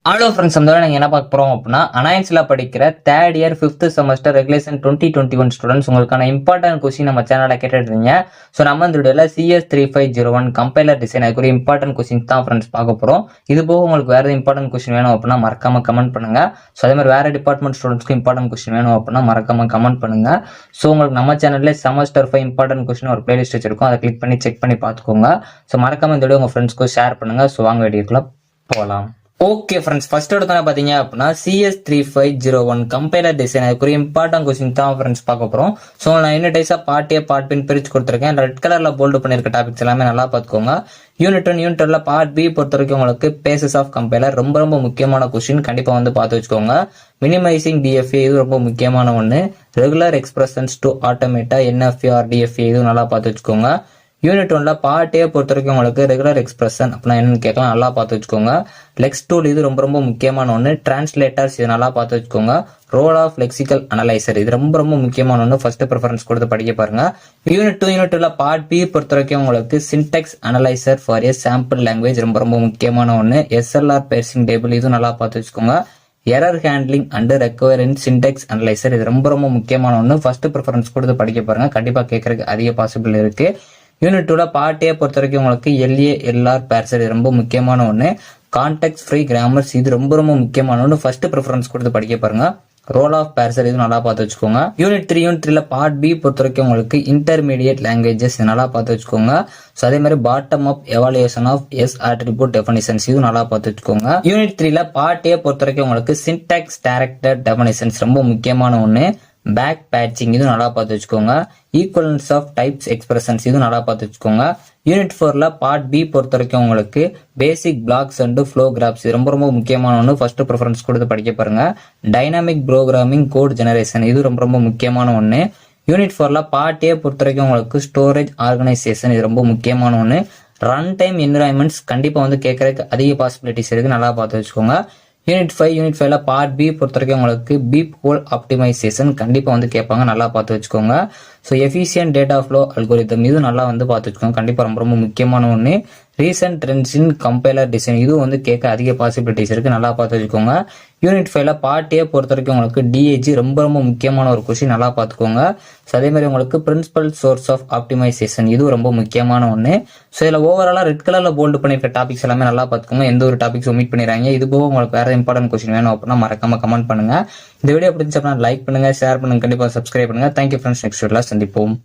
Hello friends, அந்த நீங்கள் என்ன பார்க்க போகிறோம் அப்படின்னா அனாயன்ஸில் படிக்கிற third year 5th semester regulation 2021 students உங்களுக்கான இம்பார்ட்டன்ட் கொஸ்டின் நம்ம சேனலில் கேட்டுருந்தீங்க. ஸோ நம்ம இந்த வீடியோவில் CS3501 கம்பைலர் டிசைன் அதுக்குரிய இம்பார்ட்டன்ட் கொஸ்டின் தான் ஃப்ரெண்ட்ஸ் பார்க்க போகிறோம். இது போக உங்களுக்கு வேறு இம்பார்ட்டன்ட் கொஸ்டின் வேணும் அப்படின்னா மறக்காம கமெண்ட் பண்ணுங்க. ஸோ அதே மாதிரி வேறு டிபார்ட்மெண்ட் ஸ்டூடெண்ட்ஸ்க்கு இம்பார்ட்டன்ட் கொஸ்டின் வேணும் அப்படின்னா மறக்காம கமெண்ட் பண்ணுங்க. ஸோ உங்களுக்கு நம்ம சேனலில் செமஸ்டர் 5 இம்பார்ட்டன்ட் கொஸ்டின் ஒரு பிளேலிஸ்ட் வச்சிருக்கோம், அதை கிளிக் பண்ணி செக் பண்ணி பார்த்துக்கோங்க. ஸோ மறக்காம இந்த வீடியோ உங்கள் ஃப்ரெண்ட்ஸ்க்கு ஷேர் பண்ணுங்க. ஸோ வாங்க வீடியோக்குள்ள போகலாம். ஓகே ஃப்ரெண்ட்ஸ், ஃபர்ஸ்ட் எடுத்தோன்னா பார்த்தீங்க அப்படின்னா CS3501 கம்பைலர் டிசைன் அதுக்குரிய இம்பார்ட்டன்ட் கொஸ்டின் தான் ஃப்ரெண்ட்ஸ் பார்க்க போகிறோம். ஸோ நான் யூனிட்டைஸாக பார்ட் ஏ பார்ட் பின் பிரித்து கொடுத்துருக்கேன். ரெட் கலரில் போல்டு பண்ணியிருக்க டாபிக்ஸ் எல்லாமே நல்லா பார்த்துக்கோங்க. யூனிட் 1 யூனிட் 2 பார்ட் பி பொறுத்த வரைக்கும் உங்களுக்கு பேசஸ் ஆஃப் கம்பைலர் ரொம்ப முக்கியமான கொஸ்டின், கண்டிப்பாக வந்து பார்த்து வச்சுக்கோங்க. மினிமைசிங் டிஎஃப்ஏ இது ரொம்ப முக்கியமான ஒன்று. Regular expressions to automata NFA or DFA இது நல்லா பார்த்து வச்சுக்கோங்க. யூனிட் 1ல பார்ட் ஏ பொறுத்த வரைக்கும் உங்களுக்கு ரெகுலர் எக்ஸ்பிரஷன் அப்படின்னா என்னன்னு கேட்கலாம், நல்லா பார்த்து வச்சுக்கோங்க. லெக்ஸ் டூல் இது ரொம்ப முக்கியமான ஒன்று. டிரான்ஸ்லேட்டர்ஸ் இது நல்லா பார்த்து வச்சுக்கோங்க. ரோல் ஆஃப் லெக்சிக்கல் அனலைசர் இது ரொம்ப முக்கியமான ஒன்று. ஃபர்ஸ்ட் ப்ரிஃபரன்ஸ் கொடுத்து படிக்க பாருங்க. யூனிட் 2 யூனிட் 2ல பார்ட் பி பொறுத்த வரைக்கும் உங்களுக்கு Sintex analyser for A sample language ரொம்ப முக்கியமான ஒன்று. SLR பேர்சிங் டேபிள் இது நல்லா பார்த்து வச்சுக்கோங்க. Error handling and required Sintex analyser இது ரொம்ப முக்கியமான ஒன்று. ஃபர்ஸ்ட் ப்ரிஃபரன்ஸ் கொடுத்து படிக்க பாருங்க, கண்டிப்பா கேட்கறதுக்கு அதிக பாசிபிள் இருக்கு. யூனிட் 2ல பார்ட் ஏ பொறுத்த வரைக்கும் உங்களுக்கு LA/LR பேர்சர் இது ரொம்ப முக்கியமான ஒன்று. கான்டெக்ட் ஃப்ரீ கிராமர்ஸ் இது ரொம்ப முக்கியமான ஒன்று. ஃபர்ஸ்ட் ப்ரிஃபரன்ஸ் கொடுத்து படிக்க பாருங்க. ரோல் ஆஃப் பேர்சர் இது நல்லா பார்த்து வச்சுக்கோங்க. யூனிட் 3ல பார்ட் பி பொறுத்த வரைக்கும் உங்களுக்கு இன்டர்மீடியட் லாங்குவேஜஸ் இது நல்லா பார்த்து வச்சுக்கோங்க. ஸோ அதே மாதிரி bottom up evaluation of S attribute definitions இது நல்லா பார்த்து வச்சுக்கோங்க. யூனிட் 3ல பார்ட் ஏ பொறுத்த வரைக்கும் உங்களுக்கு சின்டாக்ஸ் டைரக்டர் டெஃபினிஷன்ஸ் ரொம்ப முக்கியமான ஒன்று. பேக் பேட்சிங் இது நல்லா பார்த்து வச்சுக்கோங்க. ஈக்குவலன்ஸ் ஆஃப் டைப்ஸ் எக்ஸ்பிரஷன்ஸ் இது நல்லா பார்த்து வச்சுக்கோங்க. யூனிட் 4ல பார்ட் பி பொறுத்த வரைக்கும் உங்களுக்கு பேசிக் பிளாக்ஸ் அண்ட் ஃப்ளோ கிராப்ஸ் இது ரொம்ப முக்கியமான ஒன்று. ஃபர்ஸ்ட் ப்ரிஃபரன்ஸ் கொடுத்து படிக்க பாருங்க. டைனாமிக் ப்ரோக்ராமிங் கோட் ஜெனரேஷன் இது ரொம்ப முக்கியமான ஒன்று. யூனிட் 4ல பார்ட் ஏ பொறுத்த வரைக்கும் உங்களுக்கு ஸ்டோரேஜ் ஆர்கனைசேஷன் இது ரொம்ப முக்கியமான ஒன்று. ரன் டைம் என்விரான்மெண்ட்ஸ் கண்டிப்பா வந்து கேட்கறதுக்கு அதிக பாசிபிலிட்டிஸ் இருக்கு, நல்லா பார்த்து வச்சுக்கோங்க. யூனிட் 5ல பார்ட் பி பொறுத்த வரைக்கும் உங்களுக்கு பீப் ஹோல் ஆப்டிமைசேஷன் கண்டிப்பா வந்து கேட்பாங்க, நல்லா பார்த்து வச்சுக்கோங்க. So efficient data flow algorithm இது நல்லா வந்து பார்த்து வச்சுக்கோங்க, கண்டிப்பா ரொம்ப முக்கியமான ஒன்று. ரீசன்ட் ட்ரெண்ட்ஸ் இன் கம்பைலர் டிசைன் இது வந்து கேட்க அதிக பாசிபிலிட்டிஸ் இருக்கு, நல்லா பார்த்து வச்சுக்கோங்க. யூனிட் 5ல பார்ட் ஏ பொறுத்த வரைக்கும் உங்களுக்கு DAG ரொம்ப முக்கியமான ஒரு கொஸ்டின், நல்லா பார்த்துக்கோங்க. ஸோ அதே மாதிரி உங்களுக்கு பிரின்சிபல் சோர்ஸ் ஆஃப் ஆப்டிமைசேஷன் இது ரொம்ப முக்கியமான ஒன்று. ஸோ இதில் ஓவராலா ரெட் கலர்ல போல்டு பண்ணிருக்க டாபிக்ஸ் எல்லாமே நல்லா பார்த்துக்கோங்க, எந்த ஒரு டாபிக்ஸ் ஒமிட் பண்ணிடுறாங்க. இது போக உங்களுக்கு வேற இம்பார்ட்டன்ட் கொஸ்டின் வேணும் அப்படின்னா மறக்காம கமெண்ட் பண்ணுங்க. இந்த வீடியோ பிடிச்சா லைக் பண்ணுங்க, ஷேர் பண்ணுங்க, கண்டிப்பா சப்ஸ்கிரைப் பண்ணுங்க. தேங்க்யூ ஃப்ரெண்ட்ஸ், நெக்ஸ்ட் வீடியோல சந்திப்போம்.